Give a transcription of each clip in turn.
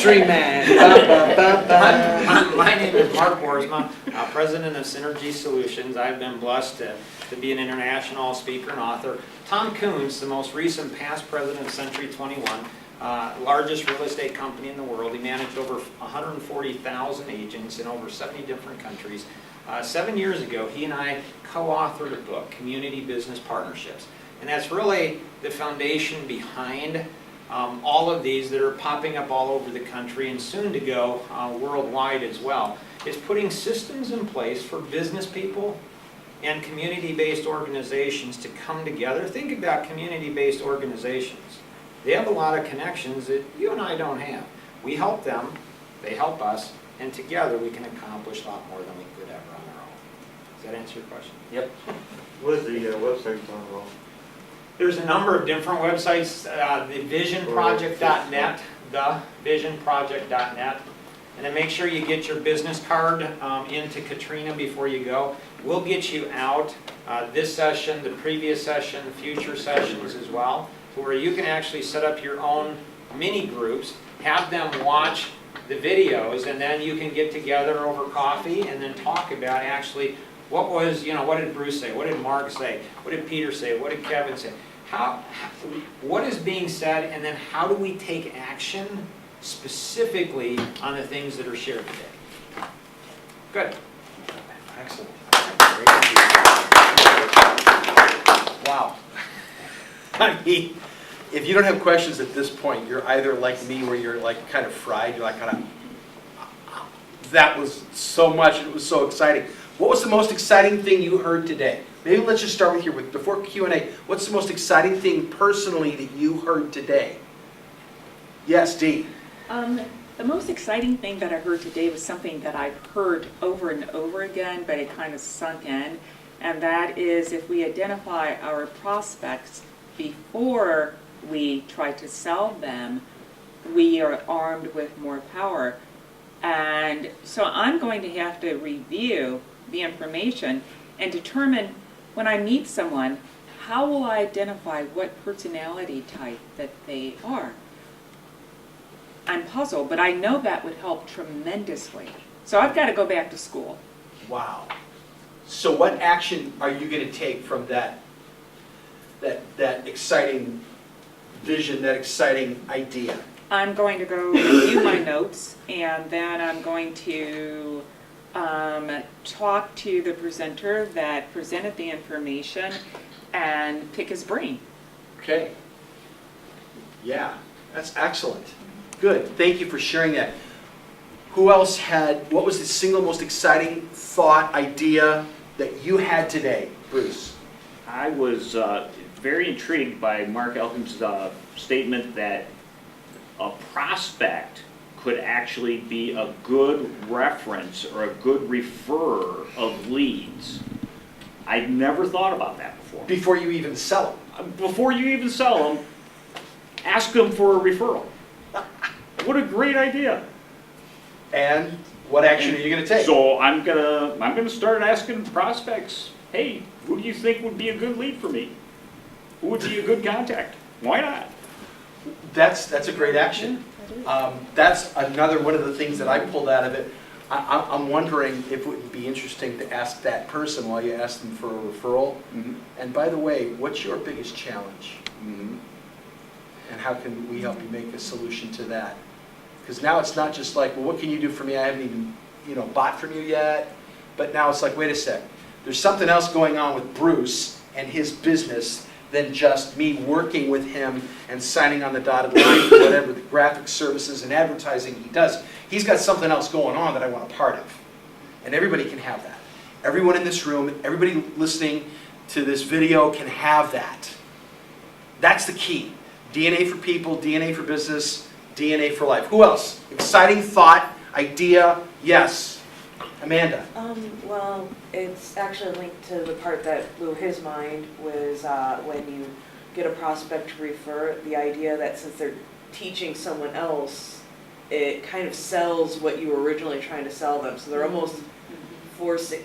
Mystery man. My name is Mark Boersma, President of Synergy Solutions. I've been blessed to be an international speaker and author. Tom Coons, the most recent past president of Century 21, largest real estate company in the world. He managed over 140,000 agents in over 70 different countries. 7 years ago, he and I co-authored a book, Community Business Partnerships. And that's really the foundation behind all of these that are popping up all over the country and soon to go worldwide as well. Is putting systems in place for business people and community-based organizations to come together. Think about community-based organizations. They have a lot of connections that you and I don't have. We help them, they help us, and together we can accomplish a lot more than we could ever on our own. Does that answer your question? Yep. What is the website on roll? There's a number of different websites, thevisionproject.net, thevisionproject.net. And then make sure you get your business card into Katrina before you go. We'll get you out this session, the previous session, the future sessions as well, to where you can actually set up your own mini groups, have them watch the videos, and then you can get together over coffee and then talk about actually what was, what did Bruce say? What did Mark say? What did Peter say? What did Kevin say? What is being said, and then how do we take action specifically on the things that are shared today? Good. Excellent. Wow. I mean, if you don't have questions at this point, you're either like me where you're like kind of fried, you're like kind of, that was so much, and it was so exciting. What was the most exciting thing you heard today? Maybe let's just start with here, before Q&A, what's the most exciting thing personally that you heard today? Yes, Dee. The most exciting thing that I heard today was something that I've heard over and over again, but it kind of sunk in, and that is if we identify our prospects before we try to sell them, we are armed with more power. And so I'm going to have to review the information and determine when I meet someone, how will I identify what personality type that they are? I'm puzzled, but I know that would help tremendously. So I've got to go back to school. Wow. So what action are you going to take from that exciting vision, that exciting idea? I'm going to go review my notes, and then I'm going to talk to the presenter that presented the information and pick his brain. Okay. Yeah, that's excellent. Good. Thank you for sharing that. Who else what was the single most exciting thought, idea that you had today, Bruce? I was very intrigued by Mark Elkin's statement that a prospect could actually be a good reference or a good referrer of leads. I'd never thought about that before. Before you even sell them. Before you even sell them, ask them for a referral. What a great idea. And what action are you going to take? So I'm gonna start asking prospects, hey, who do you think would be a good lead for me? Who would be a good contact? Why not? That's a great action. That's another one of the things that I pulled out of it. I'm wondering if it would be interesting to ask that person while you ask them for a referral. Mm-hmm. And by the way, what's your biggest challenge? Mm-hmm. And how can we help you make a solution to that? Because now it's not just like, well, what can you do for me? I haven't even, bought from you yet. But now it's like, wait a sec. There's something else going on with Bruce and his business than just me working with him and signing on the dotted line for whatever the graphic services and advertising he does. He's got something else going on that I want a part of. And everybody can have that. Everyone in this room, everybody listening to this video can have that. That's the key. DNA for people, DNA for business, DNA for life. Who else? Exciting thought, idea, yes. Amanda. Well, it's actually linked to the part that blew his mind was when you get a prospect to refer, the idea that since they're teaching someone else, it kind of sells what you were originally trying to sell them. So they're almost forcing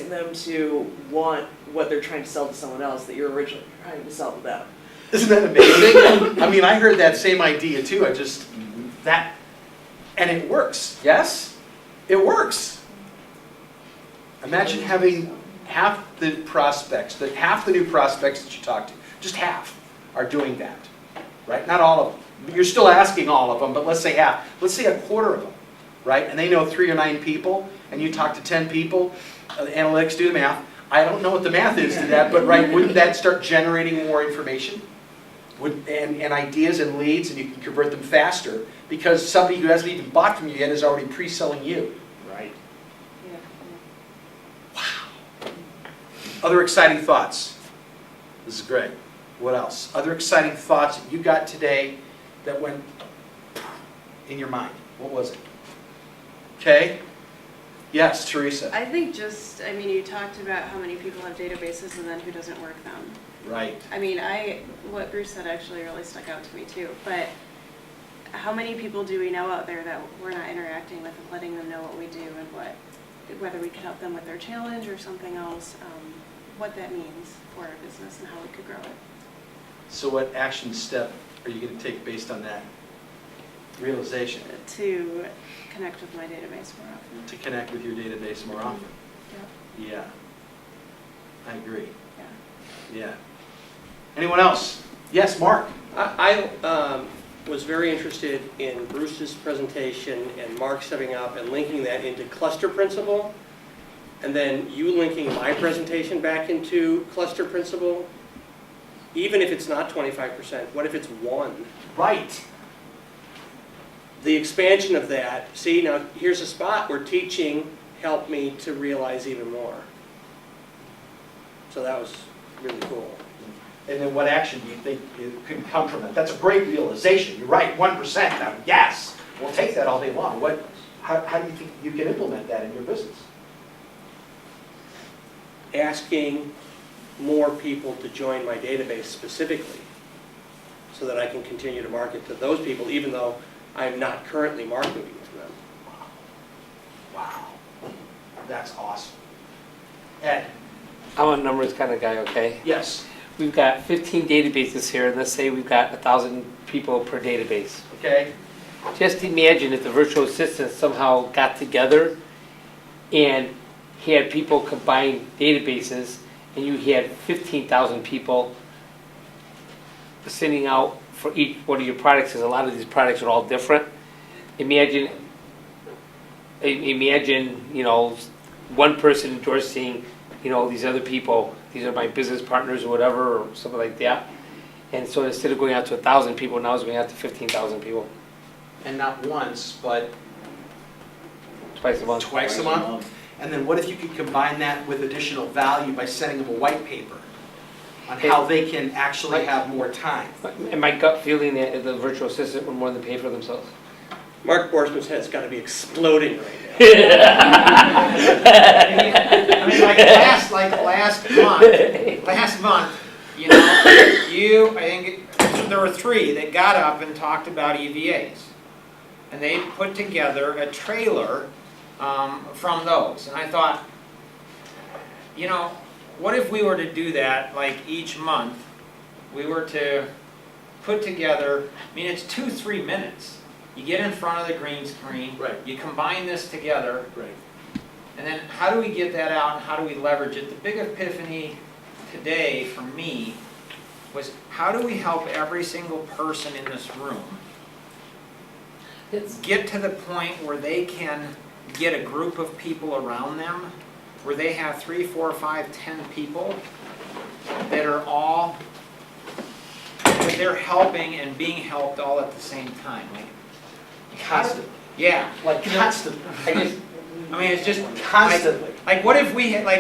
them to want what they're trying to sell to someone else that you're originally trying to sell to them. Isn't that amazing? I mean, I heard that same idea too. That, and it works, yes? It works. Imagine having half the prospects, half the new prospects that you talk to, just half are doing that, right? Not all of them. You're still asking all of them, but let's say half. Let's say a quarter of them, right? And they know 3 or 9 people, and you talk to 10 people, analytics do the math. I don't know what the math is to that, but right, wouldn't that start generating more information? And ideas and leads, and you can convert them faster, because somebody who hasn't even bought from you yet is already pre-selling you. Right. Other exciting thoughts? This is great. What else? Other exciting thoughts that you got today that went in your mind? What was it? Okay? Yes, Teresa. I think I mean, you talked about how many people have databases and then who doesn't work them. Right. I mean, what Bruce said actually really stuck out to me too, but how many people do we know out there that we're not interacting with and letting them know what we do and whether we could help them with their challenge or something else, what that means for our business and how we could grow it. So what action step are you going to take based on that realization? To connect with my database more often. To connect with your database more often? Yeah. Yeah. I agree. Yeah. Yeah. Anyone else? Yes, Mark. I was very interested in Bruce's presentation and Mark stepping up and linking that into cluster principle, and then you linking my presentation back into cluster principle. Even if it's not 25%, what if it's 1? Right. The expansion of that, see, now here's a spot where teaching helped me to realize even more. So that was really cool. And then what action do you think could come from that? That's a great realization. You're right, 1%. Now, yes, we'll take that all day long. How do you think you can implement that in your business? Asking more people to join my database specifically so that I can continue to market to those people even though I'm not currently marketing to them. Wow. That's awesome. Ed? I'm a numbers kind of guy, okay? Yes. We've got 15 databases here, and let's say we've got 1,000 people per database. Okay. Just imagine if the virtual assistant somehow got together and had people combine databases, and you had 15,000 people sending out for each one of your products, because a lot of these products are all different. Imagine, you know, one person endorsing, you know, these other people, these are my business partners or whatever, or something like that. And so instead of going out to 1,000 people, now it's going out to 15,000 people. And not once, but Twice a month. twice a month? And then what if you could combine that with additional value by sending them a white paper on how they can actually have more time? And my gut feeling that the virtual assistant would more than pay for themselves. Mark Borsman's head's got to be exploding right now. I mean, last month, you know, I think there were 3 that got up and talked about EVAs. And they put together a trailer from those. And I thought, you know, what if we were to do that like each month? We were to put together, I mean, it's 2-3 minutes. You get in front of the green screen, Right. You combine this together, Right. and then how do we get that out and how do we leverage it? The big epiphany today for me was how do we help every single person in this room get to the point where they can get a group of people around them, where they have 3, 4, 5, 10 people that are all, that they're helping and being helped all at the same time. Like, Constantly. yeah. Like constantly. I mean, it's just Constantly. like what if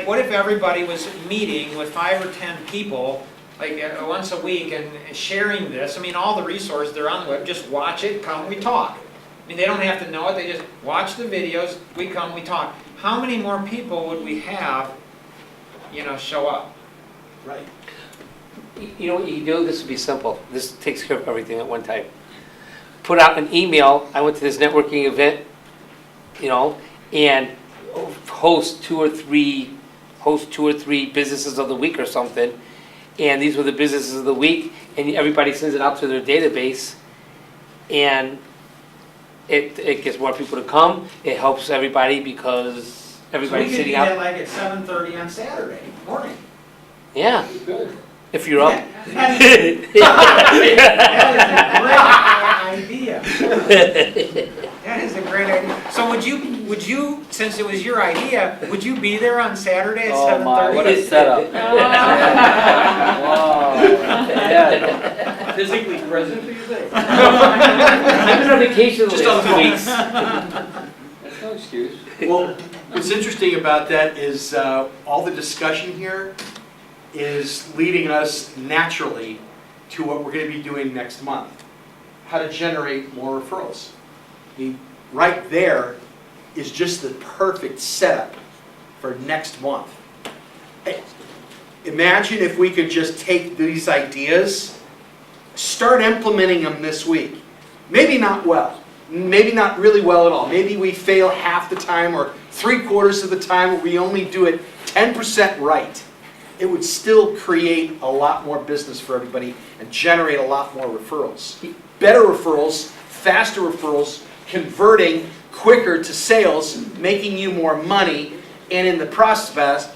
what if everybody was meeting with 5 or 10 people like once a week and sharing this? I mean, all the resources, they're on the web. Just watch it, come, we talk. I mean, they don't have to know it. They just watch the videos. We come, we talk. How many more people would we have, you know, show up? Right. You know what you do? This would be simple. This takes care of everything at one time. Put out an email. I went to this networking event, you know, and host two or three businesses of the week or something. And these were the businesses of the week, and everybody sends it out to their database. And it gets more people to come, it helps everybody because So we everybody's could sitting be at out. like at 7:30 on Saturday morning. Yeah, if you're up. That is a great idea. That is a great idea. So would you, since it was your idea, would you be there on Saturday at 7:30? Oh my, what a setup. Wow. Yeah. Physically present, do you think? I've been on vacation the Just on last the 2 phone. weeks. That's no excuse. Well, what's interesting about that is all the discussion here is leading us naturally to what we're going to be doing next month. How to generate more referrals. I mean, right there is just the perfect setup for next month. Hey, imagine if we could just take these ideas, start implementing them this week. Maybe not well. Maybe not really well at all. Maybe we fail half the time or 3/4 of the time, or we only do it 10% right. It would still create a lot more business for everybody and generate a lot more referrals. Better referrals, faster referrals, converting quicker to sales, making you more money, and in the process,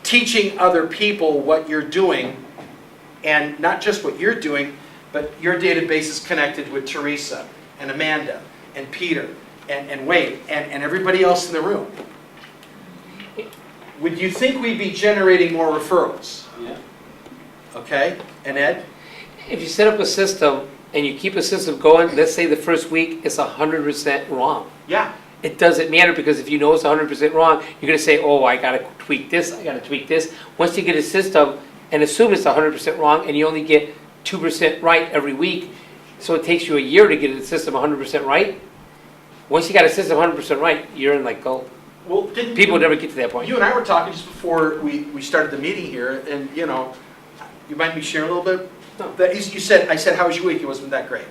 teaching other people what you're doing, and not just what you're doing, but your database is connected with Teresa and Amanda and Peter and Wade and everybody else in the room. Would you think we'd be generating more referrals? Yeah. Okay, and Ed? If you set up a system and you keep a system going, let's say the first week it's 100% wrong. Yeah. It doesn't matter because if you know it's 100% wrong, you're going to say, oh, I got to tweak this, I got to tweak this. Once you get a system and assume it's 100% wrong and you only get 2% right every week, so it takes you a year to get a system 100% right. Once you got a system 100% right, you're in like gold. Well, People never get to that point. You and I were talking just before we started the meeting here, and you mind me sharing a little bit? No. That you said, I said, how was your week? It wasn't that great.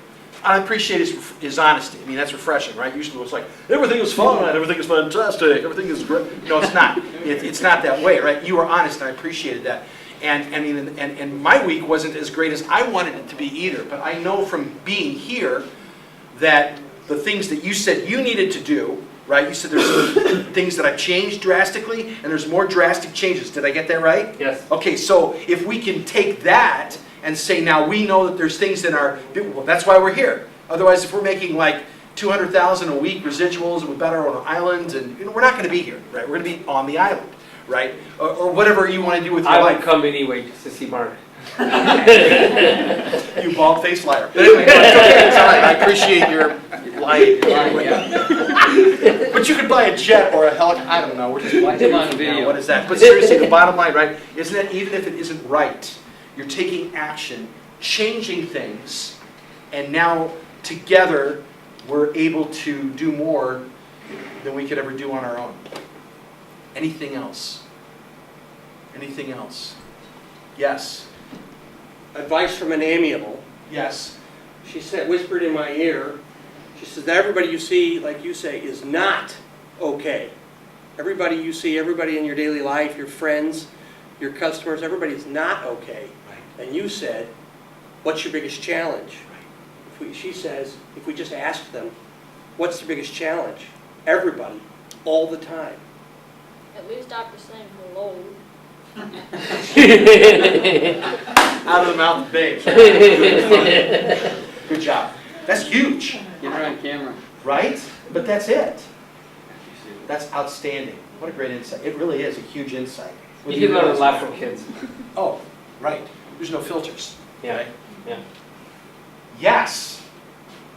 I appreciate his honesty. I mean, that's refreshing, right? Usually it's like, everything is fine, everything is fantastic, everything is great. No, it's not. It's not that way, right? You were honest, and I appreciated that. And I mean, and my week wasn't as great as I wanted it to be either. But I know from being here that the things that you said you needed to do, right? You said there's things that I've changed drastically, and there's more drastic changes. Did I get that right? Yes. Okay, so if we can take that and say, now we know that there's things in our, well, that's why we're here. Otherwise, if we're making like 200,000 a week residuals, and we've got our own islands, and we're not going to be here, right? We're going to be on the island, right? Or whatever you want to do with your I life. would come anyway just to see Mark. You bald-faced liar. But anyway, no, it's okay. It's all right. I appreciate your lying. But you could buy a jet or a helicopter. I don't know. We're just Watch him on video. What is that? But seriously, the bottom line, right? Isn't it? Even if it isn't right, you're taking action, changing things, and now together we're able to do more than we could ever do on our own. Anything else? Anything else? Yes. Advice from an amiable. Yes. She said, whispered in my ear, she says, that everybody you see, like you say, is not okay. Everybody you see, everybody in your daily life, your friends, your customers, everybody's not okay. Right. And you said, what's your biggest challenge? Right. She says, if we just ask them, what's the biggest challenge? Everybody, all the time. At least after saying hello. Out of the mouth of babes. Good job. That's huge, Get her on camera. right? But that's it. That's outstanding. What a great insight. It really is a huge insight. You can learn a lot from kids. Oh, right. There's no filters. Yeah. Right? Yeah. Yes.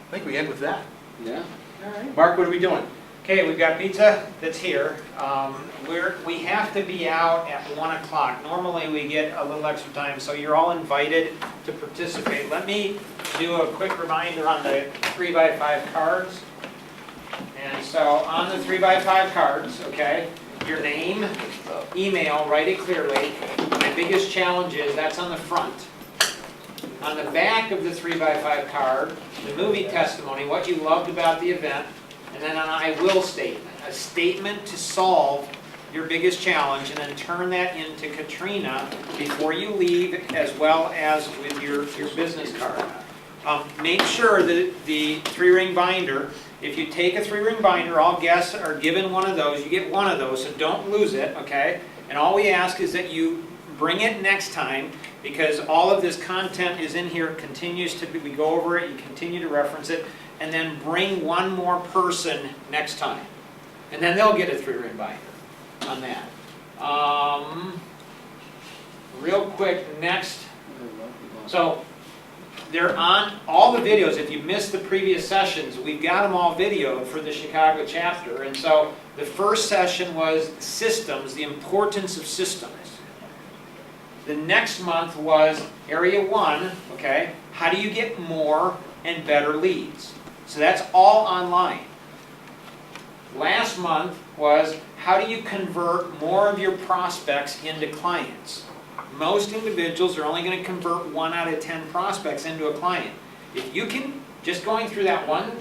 I think we end with that. Yeah. Mark, what are we doing? Okay, we've got pizza that's here. We have to be out at 1 o'clock. Normally we get a little extra time, so you're all invited to participate. Let me do a quick reminder on the 3x5 cards. And so on the 3x5 cards, okay, your name, email, write it clearly. My biggest challenge is that's on the front. On the back of the 3x5 card, the movie testimony, what you loved about the event, and then an I will statement, a statement to solve your biggest challenge, and then turn that into Katrina before you leave, as well as with your business card. Make sure that the 3-ring binder, if you take a 3-ring binder, all guests are given one of those, you get one of those, so don't lose it, okay? And all we ask is that you bring it next time, because all of this content is in here, it continues to be, we go over it, you continue to reference it, and then bring one more person next time. And then they'll get a 3-ring binder on that. Real quick, next, so they're on all the videos. If you missed the previous sessions, we've got them all videoed for the Chicago chapter. And so the first session was systems, the importance of systems. The next month was area 1, okay? How do you get more and better leads? So that's all online. Last month was how do you convert more of your prospects into clients? Most individuals are only going to convert 1 out of 10 prospects into a client. If you can, just going through that one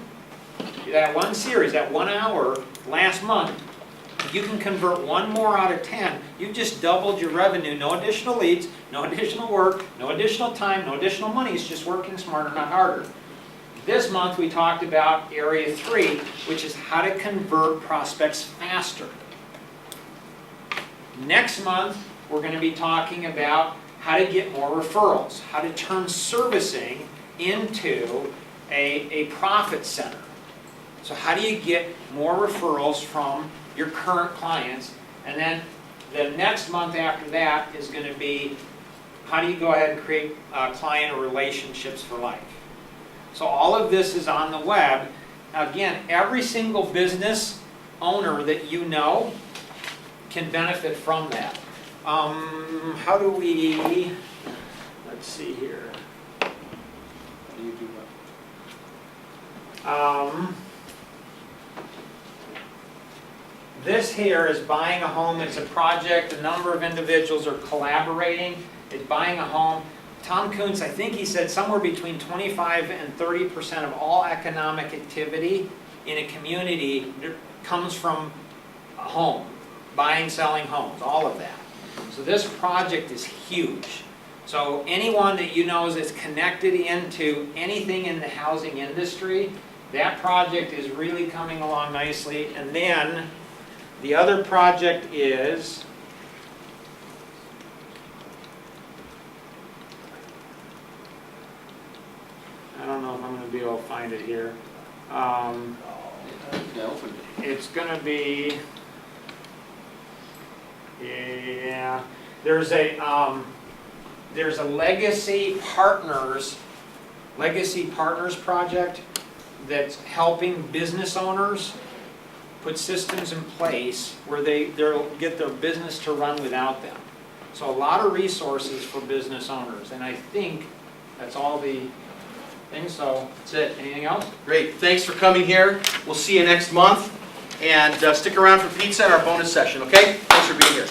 series, that 1 hour last month, if you can convert 1 more out of 10, you've just doubled your revenue. No additional leads, no additional work, no additional time, no additional money. It's just working smarter, not harder. This month we talked about area 3, which is how to convert prospects faster. Next month, we're going to be talking about how to get more referrals, how to turn servicing into a profit center. So how do you get more referrals from your current clients? And then the next month after that is going to be how do you go ahead and create client relationships for life. So all of this is on the web. Again, every single business owner that you know can benefit from that. How do we, let's see here. This here is buying a home. It's a project. A number of individuals are collaborating. It's buying a home. Tom Kuntz, I think he said somewhere between 25 and 30% of all economic activity in a community comes from a home, buying, selling homes, all of that. So this project is huge. So anyone that you know is connected into anything in the housing industry, that project is really coming along nicely. And then the other project is I don't know if I'm going to be able to find it here. It's going to be, yeah, there's a Legacy Partners project that's helping business owners put systems in place where they'll get their business to run without them. So a lot of resources for business owners, and I think that's all the things. So that's it. Anything else? Great, thanks for coming here. We'll see you next month. And stick around for pizza and our bonus session, okay? Thanks for being here.